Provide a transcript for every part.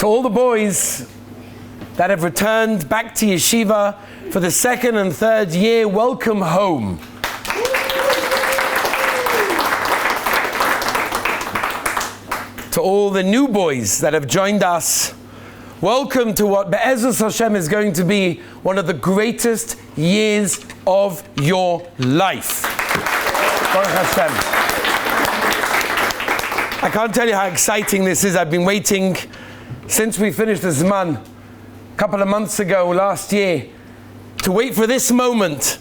To all the boys that have returned back to yeshiva for the second and third year, welcome home. To all the new boys that have joined us, welcome to what Be'ezus Hashem is going to be one of the greatest years of your life. Baruch Hashem. I can't tell you how exciting this is. I've been waiting since we finished the Zman a couple of months ago, last year, to wait for this moment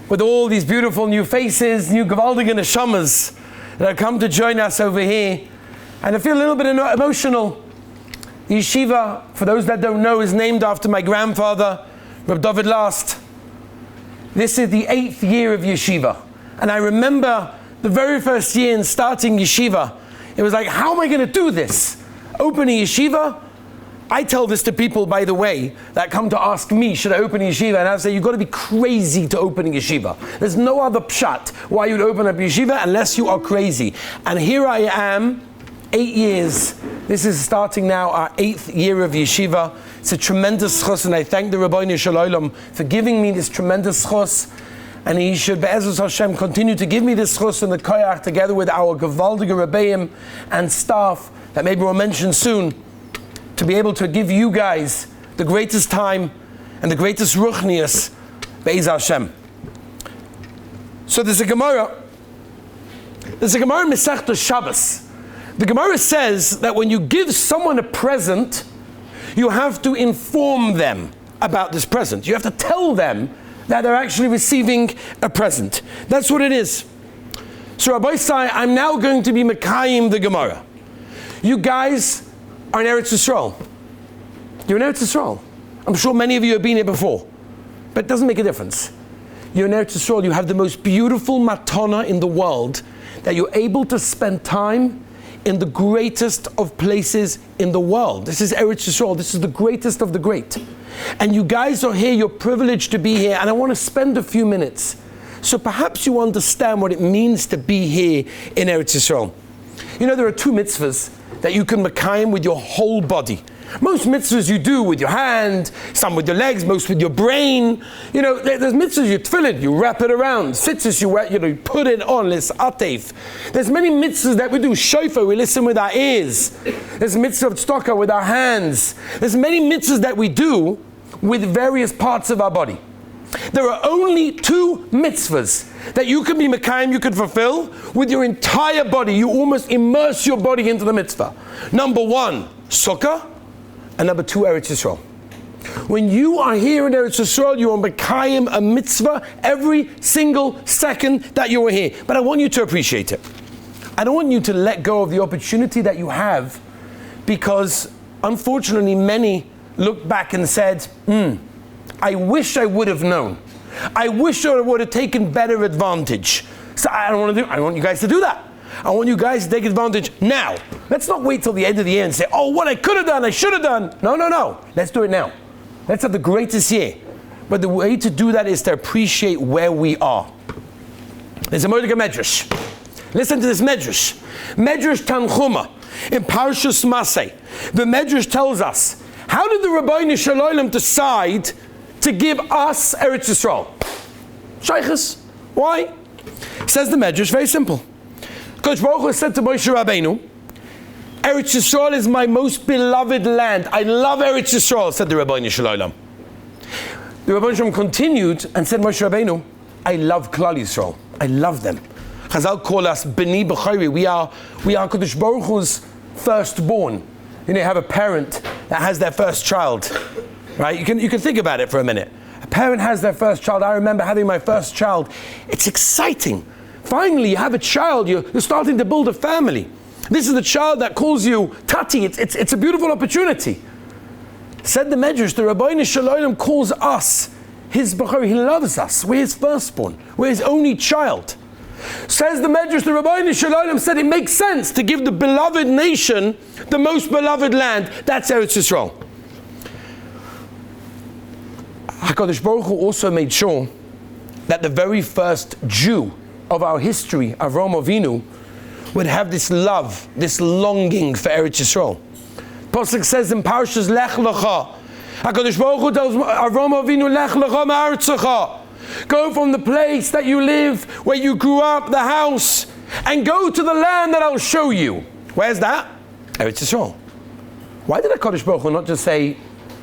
with all these beautiful new faces, new Gewaldige Neshamas that have come to join us over here. And I feel a little bit emotional. Yeshiva, for those that don't know, is named after my grandfather, Reb David Last. This is the 8th year of yeshiva. And I remember the very first year in starting yeshiva, it was like, how am I going to do this? Open a yeshiva? I tell this to people, by the way, that come to ask me, should I open a yeshiva? And I say, you've got to be crazy to open a yeshiva. There's no other pshat why you'd open up yeshiva unless you are crazy. And here I am, 8 years. This is starting now our 8th year of yeshiva. It's a tremendous chus, and I thank the Rabbeinu Shalom for giving me this tremendous chus. And he should, Be'ezus Hashem, continue to give me this chus and the koyach together with our Gewaldige Rebbeim and staff that maybe we'll mention soon, to be able to give you guys the greatest time and the greatest ruchnius, Be'ez Hashem. So there's a Gemara Masechta Shabbos. The Gemara says that when you give someone a present, you have to inform them about this present. You have to tell them that they're actually receiving a present. That's what it is. So Rabbi Sai, I'm now going to be Mekayim the Gemara. You guys are in Eretz Yisroel. You're in Eretz Yisroel. I'm sure many of you have been here before, but it doesn't make a difference. You're in Eretz Yisroel. You have the most beautiful matana in the world, that you're able to spend time in the greatest of places in the world. This is Eretz Yisroel. This is the greatest of the great. And you guys are here, you're privileged to be here, and I want to spend a few minutes so perhaps you understand what it means to be here in Eretz Yisroel. You know, there are 2 mitzvahs that you can mekayim with your whole body. Most mitzvahs you do with your hand, some with your legs, most with your brain. You know, there's mitzvahs you tefillin, you wrap it around. Tzitzis, you put it on, lis atef. There's many mitzvahs that we do. Shofar, we listen with our ears. There's mitzvah of tzedakah with our hands. There's many mitzvahs that we do with various parts of our body. There are only 2 mitzvahs that you can be mekayim, you can fulfill with your entire body. You almost immerse your body into the mitzvah. Number 1, sukkah. And number 2, Eretz Yisroel. When you are here in Eretz Yisroel, you are mekayim a mitzvah every single second that you are here. But I want you to appreciate it. I don't want you to let go of the opportunity that you have, because unfortunately many looked back and said, I wish I would have known. I wish I would have taken better advantage. So I want you guys to do that. I want you guys to take advantage now. Let's not wait till the end of the year and say, oh, what I could have done, I should have done. No. Let's do it now. Let's have the greatest year. But the way to do that is to appreciate where we are. There's a Mordechai Medrash. Listen to this Medrash. Medrash Tanchuma in Parshas Masei. The Medrash tells us, how did the Rabbeinu Shalom decide to give us Eretz Yisrael? Shaykhs. Why? Says the Medrash, very simple. Kodesh Baruch Hu said to Moshe Rabbeinu, Eretz Yisrael is my most beloved land. I love Eretz Yisrael, said the Rabbeinu Shalom. The Rabbeinu Shalom continued and said, Moshe Rabbeinu, I love Klal Yisrael. I love them. Chazal call us B'ni B'chayri. We are Kodesh Baruch Hu's firstborn. You know, you have a parent that has their first child, right? You can think about it for a minute. A parent has their first child. I remember having my first child. It's exciting. Finally, you have a child, you're starting to build a family. This is the child that calls you Tati. It's a beautiful opportunity. Said the Medrash, the Rabbeinu Shalom calls us his Bechor. He loves us. We're his firstborn. We're his only child. Says the Medrash, the Rabbeinu Shalom said it makes sense to give the beloved nation the most beloved land. That's Eretz Yisrael. HaKadosh Baruch Hu also made sure that the very first Jew of our history, Avraham Avinu, would have this love, this longing for Eretz Yisrael. Pasuk says in Parshas Lech Lecha, HaKadosh Baruch Hu tells Avraham Avinu, Lech Lecha ma'aretzecha. Go from the place that you live, where you grew up, the house, and go to the land that I'll show you. Where's that? Eretz Yisrael. Why did HaKadosh Baruch Hu not just say,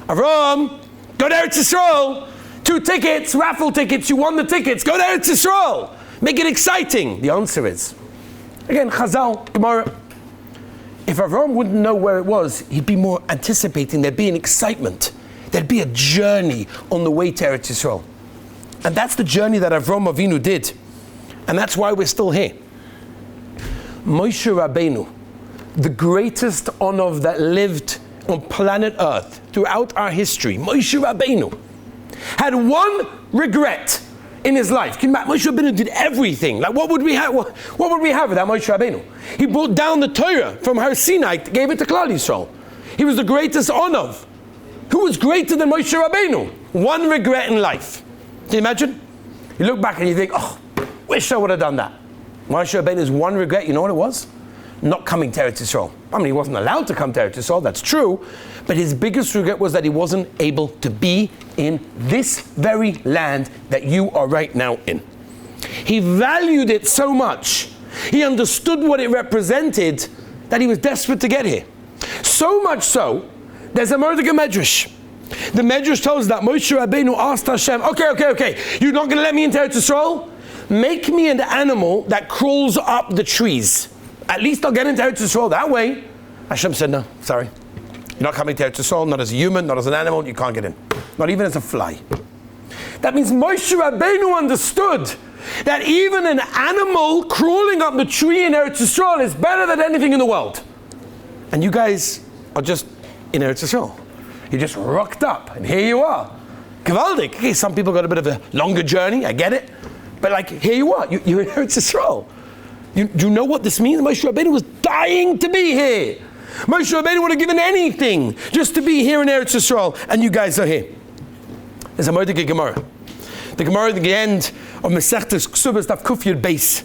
Avraham, go to Eretz Yisrael, 2 tickets, raffle tickets, you won the tickets, go to Eretz Yisrael, make it exciting? The answer is, again, Chazal, Gemara, if Avraham wouldn't know where it was, he'd be more anticipating, there'd be an excitement, there'd be a journey on the way to Eretz Yisrael. And that's the journey that Avraham Avinu did. And that's why we're still here. Moshe Rabbeinu, the greatest Onav that lived on planet Earth throughout our history, Moshe Rabbeinu, had one regret in his life. Moshe Rabbeinu did everything. Like, what would we have? What would we have without Moshe Rabbeinu? He brought down the Torah from Har Sinai, gave it to Klal Yisrael. He was the greatest Onav. Who was greater than Moshe Rabbeinu? One regret in life. Can you imagine? You look back and you think, oh, wish I would have done that. Moshe Rabbeinu's one regret, you know what it was? Not coming to Eretz Yisrael. I mean, he wasn't allowed to come to Eretz Yisrael, that's true, but his biggest regret was that he wasn't able to be in this very land that you are right now in. He valued it so much, he understood what it represented, that he was desperate to get here. So much so, there's a Mordechai Medrash. The Medrash tells us that Moshe Rabbeinu asked Hashem, okay, you're not going to let me into Eretz Yisrael? Make me an animal that crawls up the trees. At least I'll get into Eretz Yisrael that way. Hashem said, no, sorry. You're not coming to Eretz Yisrael, not as a human, not as an animal, you can't get in. Not even as a fly. That means Moshe Rabbeinu understood that even an animal crawling up the tree in Eretz Yisrael is better than anything in the world. And you guys are just in Eretz Yisrael. You just rocked up, and here you are. Gewaldig. Okay, some people got a bit of a longer journey, I get it. But like, here you are, you're in Eretz Yisrael. You know what this means? Moshe Rabbeinu was dying to be here. Moshe Rabbeinu would have given anything just to be here in Eretz Yisrael, and you guys are here. There's a Mordechai Gemara. The Gemara at the end of Masechtas Ksubas Daf Kuf Yud Beis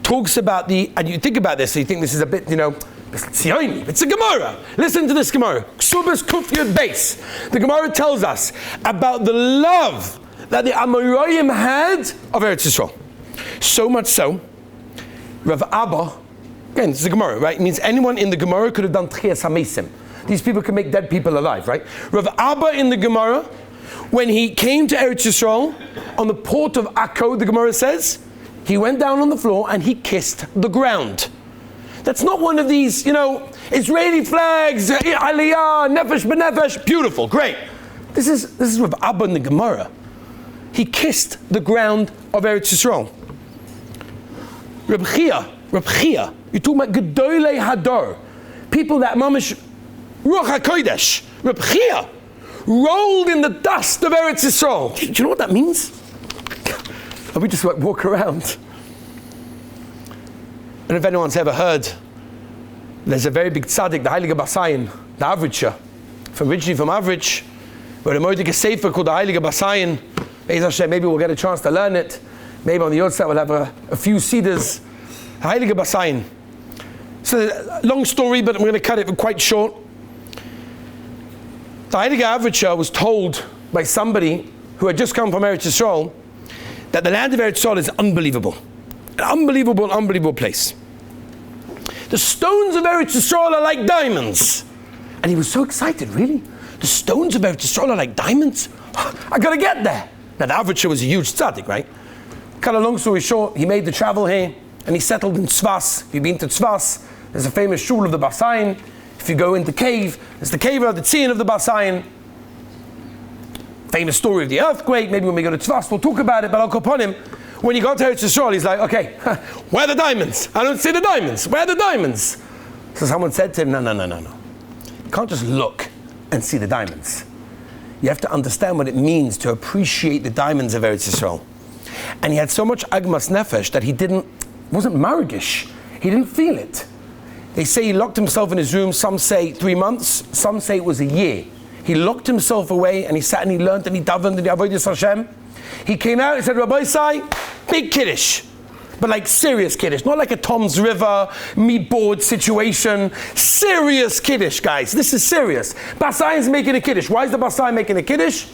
talks about and you think about this, so you think this is a bit, it's a Gemara. Listen to this Gemara. Ksubas Kuf Yud Beis. The Gemara tells us about the love that the Amoraim had of Eretz Yisrael. So much so, Rav Abba, again, this is a Gemara, right? It means anyone in the Gemara could have done Tchias HaMesim. These people can make dead people alive, right? Rav Abba in the Gemara, when he came to Eretz Yisrael, on the port of Akko, the Gemara says, he went down on the floor and he kissed the ground. That's not one of these, Israeli flags, Aliyah, Nefesh B'Nefesh, beautiful, great. This is Rav Abba in the Gemara. He kissed the ground of Eretz Yisrael. Reb Chia, you're talking about Gedolei Hadar, people that mamish Ruach HaKodesh. Reb Chia rolled in the dust of Eretz Yisrael. Do you know what that means? And we just walk around. I don't know if anyone's ever heard, there's a very big tzaddik, the Heilige Basayin, the Avricher, originally from Avrich, where a Mordechai Sefer called the Heilige Basayin. Maybe we'll get a chance to learn it. Maybe on the Yotzat we'll have a few Sidurs. Heilige Basayin. So, long story, but I'm going to cut it quite short. The Heilige Avricher was told by somebody who had just come from Eretz Yisrael that the land of Eretz Yisrael is unbelievable. An unbelievable place. The stones of Eretz Yisrael are like diamonds. And he was so excited, really? The stones of Eretz Yisrael are like diamonds? I got to get there. Now, the Avricher was a huge tzaddik, right? Cut a long story short, he made the travel here, and he settled in Tzvas. If you've been to Tzvas, there's a famous shul of the Basayin. If you go into the cave, there's the cave of the Tzion of the Basayin. Famous story of the earthquake. Maybe when we go to Tzvas, we'll talk about it, but I'll go upon him. When he got to Eretz Yisrael, he's like, okay, where are the diamonds? I don't see the diamonds. Where are the diamonds? So someone said to him, no. You can't just look and see the diamonds. You have to understand what it means to appreciate the diamonds of Eretz Yisrael. And he had so much agmas nefesh that he wasn't marigish. He didn't feel it. They say he locked himself in his room. Some say 3 months. Some say it was a year. He locked himself away and he sat and he learned and he davened and he avoided Hashem. He came out and said, Rabbi Sai, big Kiddush. But like serious Kiddush, not like a Tom's River, meat board situation. Serious Kiddush, guys. This is serious. Basai is making a Kiddush. Why is the Basai making a Kiddush?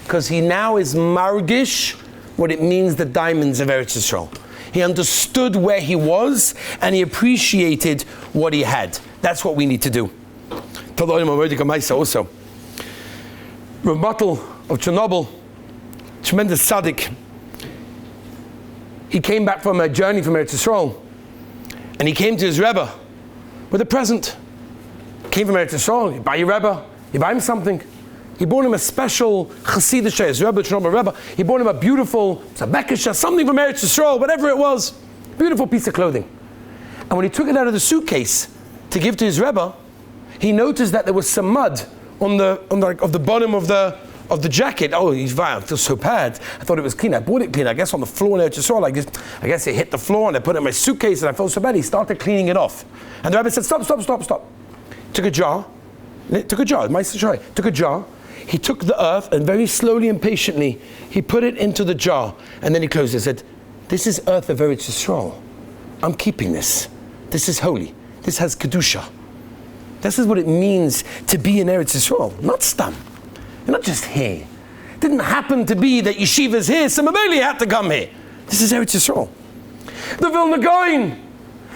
Because he now is margish what it means, the diamonds of Eretz Yisrael. He understood where he was and he appreciated what he had. That's what we need to do. Also, Rav Batel of Chernobyl, tremendous tzaddik, he came back from a journey from Eretz Yisrael and he came to his Rebbe with a present. Came from Eretz Yisrael, you buy your Rebbe, you buy him something. He bought him a special Chassidish, his Rebbe, Chernobyl Rebbe. He bought him a beautiful Zabekisha, something from Eretz Yisrael, whatever it was. Beautiful piece of clothing. And when he took it out of the suitcase to give to his Rebbe, he noticed that there was some mud on the bottom of the jacket. Oh, he's I feel so bad. I thought it was clean. I bought it clean. I guess on the floor in Eretz Yisrael, like this. I guess it hit the floor and I put it in my suitcase and I felt so bad. He started cleaning it off. And the Rebbe said, stop. Took a jar. Took a jar. He took the earth and very slowly and patiently, he put it into the jar. And then he closed it and said, this is earth of Eretz Yisrael. I'm keeping this. This is holy. This has Kedusha. This is what it means to be in Eretz Yisrael. Not stam. You're not just here. It didn't happen to be that yeshiva's here, so Mameli had to come here. This is Eretz Yisrael. The Vilna Gaon,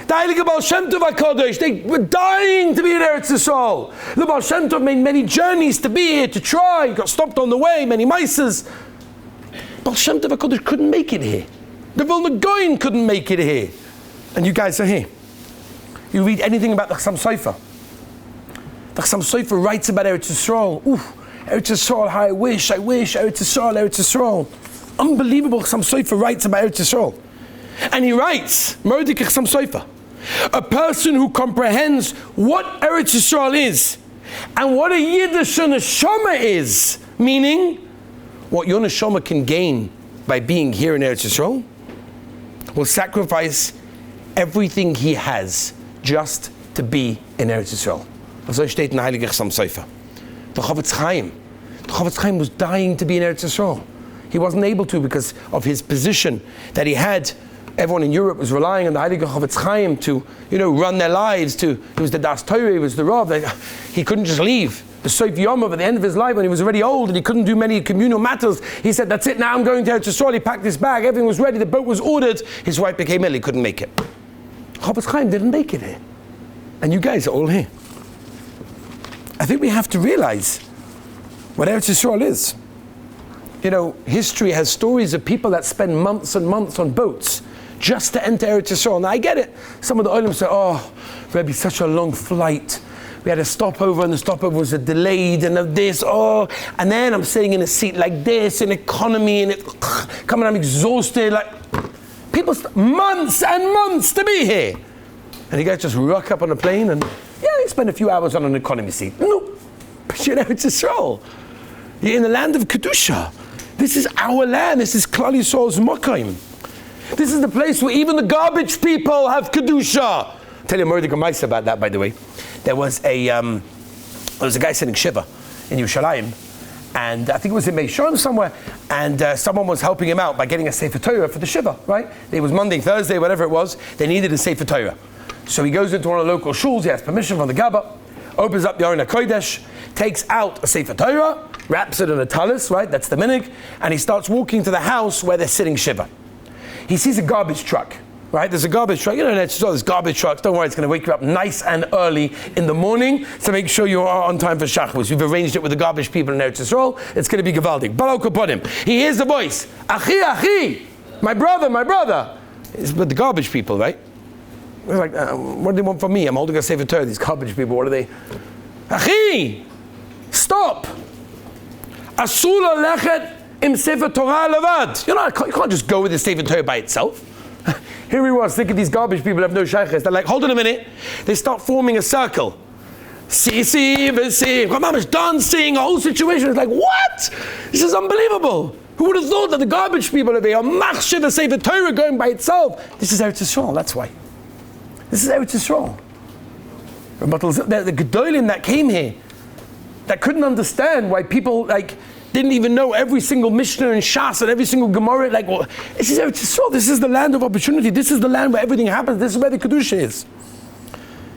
the Heilige Baal Shem Tov HaKadosh, they were dying to be in Eretz Yisrael. The Baal Shem Tov made many journeys to be here, to try, got stopped on the way, many mices. Baal Shem Tov HaKadosh couldn't make it here. The Vilna Gaon couldn't make it here. And you guys are here. You read anything about the Chassam Sofer. The Chassam Sofer writes about Eretz Yisrael. Oof, Eretz Yisrael, how I wish, Eretz Yisrael. Unbelievable. Chassam Sofer writes about Eretz Yisrael. And he writes, Moedik Chassam Sofer, a person who comprehends what Eretz Yisrael is and what a Yiddish neshama is, meaning what your neshama can gain by being here in Eretz Yisrael, will sacrifice everything he has just to be in Eretz Yisrael. So steht in the Heilige Chassam Sofer. The Chavetz Chaim was dying to be in Eretz Yisrael. He wasn't able to because of his position that he had. Everyone in Europe was relying on the Heilige Chavetz Chaim to, run their lives. He was the Das Torah, he was the Rav. He couldn't just leave. The Sof Yomov at the end of his life, when he was already old and he couldn't do many communal matters, he said, that's it, now I'm going to Eretz Yisrael. He packed his bag, everything was ready, the boat was ordered. His wife became ill, he couldn't make it. Chavetz Chaim didn't make it here. And you guys are all here. I think we have to realize what Eretz Yisrael is. History has stories of people that spend months and months on boats just to enter Eretz Yisrael. Now I get it. Some of the Olim say, oh, Rebbe, such a long flight. We had a stopover and the stopover was delayed and of this, and then I'm sitting in a seat like this in economy and I'm exhausted. Like people months and months to be here. And you guys just rock up on a plane and you spend a few hours on an economy seat. No, but you're in Eretz Yisrael. You're in the land of Kedusha. This is our land. This is Klal Yisrael's Mokayim. This is the place where even the garbage people have Kedusha. I'll tell you a Mordecai Meister about that, by the way. There was a guy sitting Shiva in Yerushalayim, and I think it was in Meisharim somewhere, and someone was helping him out by getting a Sefer Torah for the Shiva, right? It was Monday, Thursday, whatever it was. They needed a Sefer Torah. So he goes into one of the local shuls, he has permission from the Gabba, opens up the Aron HaKodesh, takes out a Sefer Torah, wraps it in a talis, right? That's the minig, and he starts walking to the house where they're sitting Shiva. He sees a garbage truck, right? There's a garbage truck. There's garbage trucks. Don't worry, it's going to wake you up nice and early in the morning to make sure you are on time for Shachris. We've arranged it with the garbage people in Eretz Yisrael. It's going to be Gavaldik. Balok upon him. He hears the voice. Achi, Achi. My brother. It's with the garbage people, right? He's like, what do they want from me? I'm holding a Sefer Torah. These garbage people, what are they? Achi, stop. Asula lechet im Sefer Torah levad. You can't just go with the Sefer Torah by itself. Here he was, think of these garbage people who have no shaykhs. They're like, hold on a minute. They start forming a circle. Dancing, a whole situation. It's like, what? This is unbelievable. Who would have thought that the garbage people are there? Machshav, the Sefer Torah going by itself. This is Eretz Yisrael, that's why. This is Eretz Yisrael. The Gedolim that came here, that couldn't understand why people didn't even know every single Mishnah and Shas and every single Gemara. Like, well, this is Eretz Yisrael. This is the land of opportunity. This is the land where everything happens. This is where the Kedusha is.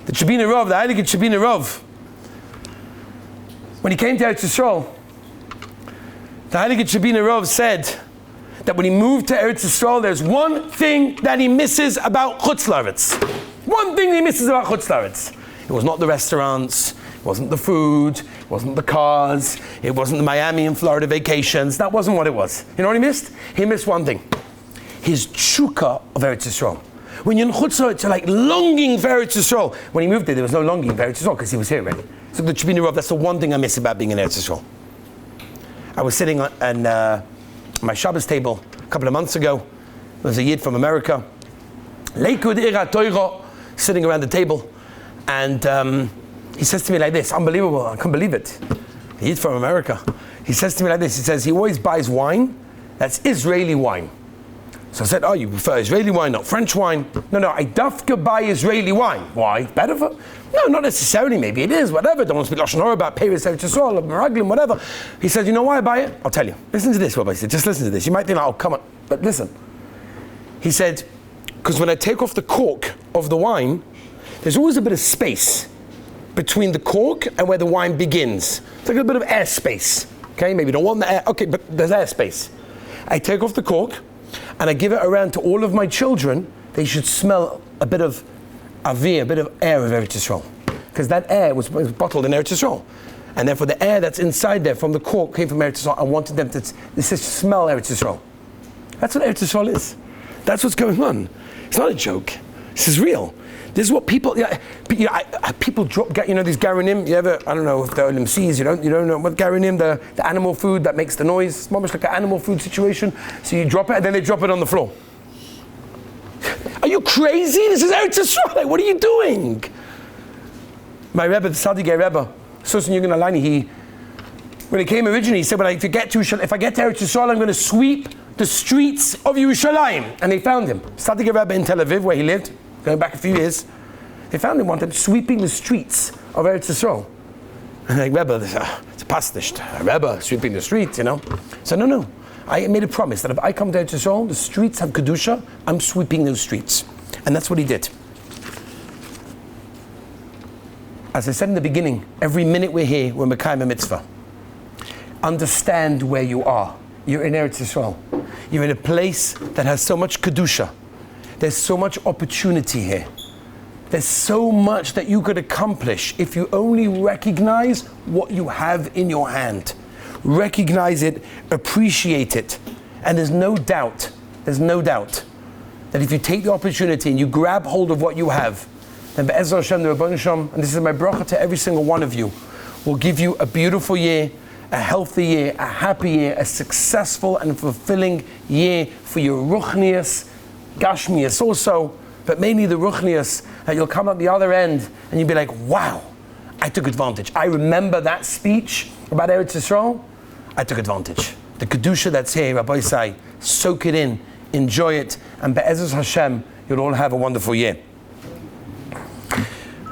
The Shabina Rav, the Heilige Shabina Rav, when he came to Eretz Yisrael, the Heilige Shabina Rav said that when he moved to Eretz Yisrael, there's one thing that he misses about Chutz Laretz. One thing he misses about Chutz Laretz. It was not the restaurants, it wasn't the food, it wasn't the cars, it wasn't the Miami and Florida vacations. That wasn't what it was. You know what he missed? He missed one thing. His tshuka of Eretz Yisrael. When you're in Chutz Laretz, you're like longing for Eretz Yisrael. When he moved there was no longing for Eretz Yisrael because he was here already. So the Shabina Rav, that's the one thing I miss about being in Eretz Yisrael. I was sitting on my Shabbos table a couple of months ago. There was a Yid from America, Leikud Ira Toiro, sitting around the table, and he says to me like this, unbelievable, I can't believe it. A Yid from America. He says to me like this, he says he always buys wine that's Israeli wine. So I said, oh, you prefer Israeli wine, not French wine? No, I dafka buy Israeli wine. Why? Better for? No, not necessarily. Maybe it is, whatever. Don't want to speak Lashon Hara about Peres, Eretz Yisrael, or Meraglim, whatever. He said, you know why I buy it? I'll tell you. Listen to this, Rabbi. He said, just listen to this. You might think, oh, come on. But listen. He said, because when I take off the cork of the wine, there's always a bit of space between the cork and where the wine begins. It's like a bit of air space. Okay, maybe you don't want the air. Okay, but there's air space. I take off the cork, and I give it around to all of my children. They should smell a bit of avir, a bit of air of Eretz Yisrael. Because that air was bottled in Eretz Yisrael. And therefore the air that's inside there from the cork came from Eretz Yisrael. I wanted them to smell Eretz Yisrael. That's what Eretz Yisrael is. That's what's going on. It's not a joke. This is real. This is what people, people drop, these Garanim, you ever, I don't know if the Olim sees, you don't know what Garanim, the animal food that makes the noise. It's almost like an animal food situation. So you drop it and then they drop it on the floor. Are you crazy? This is Eretz Yisrael. Like, what are you doing? My Rebbe, the Sadigay Rebbe, Susan Yugan Alani, when he came originally, he said, if I get to Eretz Yisrael, I'm going to sweep the streets of Yerushalayim. And they found him. Sadigay Rebbe in Tel Aviv, where he lived, going back a few years, they found him one time sweeping the streets of Eretz Yisrael. And like, Rebbe, it's a pastisht. Rebbe sweeping the streets, So no. I made a promise that if I come to Eretz Yisrael, the streets have Kedusha, I'm sweeping those streets. And that's what he did. As I said in the beginning, every minute we're here, we're Mekayim a mitzvah. Understand where you are. You're in Eretz Yisrael. You're in a place that has so much Kedusha. There's so much opportunity here. There's so much that you could accomplish if you only recognize what you have in your hand. Recognize it, appreciate it. And there's no doubt that if you take the opportunity and you grab hold of what you have, then Be'ezra Hashem, the Rabban Shem, and this is my bracha to every single one of you, will give you a beautiful year, a healthy year, a happy year, a successful and fulfilling year for your ruchnias, Gashmias also, but mainly the ruchnias, that you'll come out the other end and you'll be like, wow, I took advantage. I remember that speech about Eretz Yisrael. I took advantage. The Kedusha that's here, Rabbi Say, soak it in, enjoy it, and Be'ezras Hashem, you'll all have a wonderful year.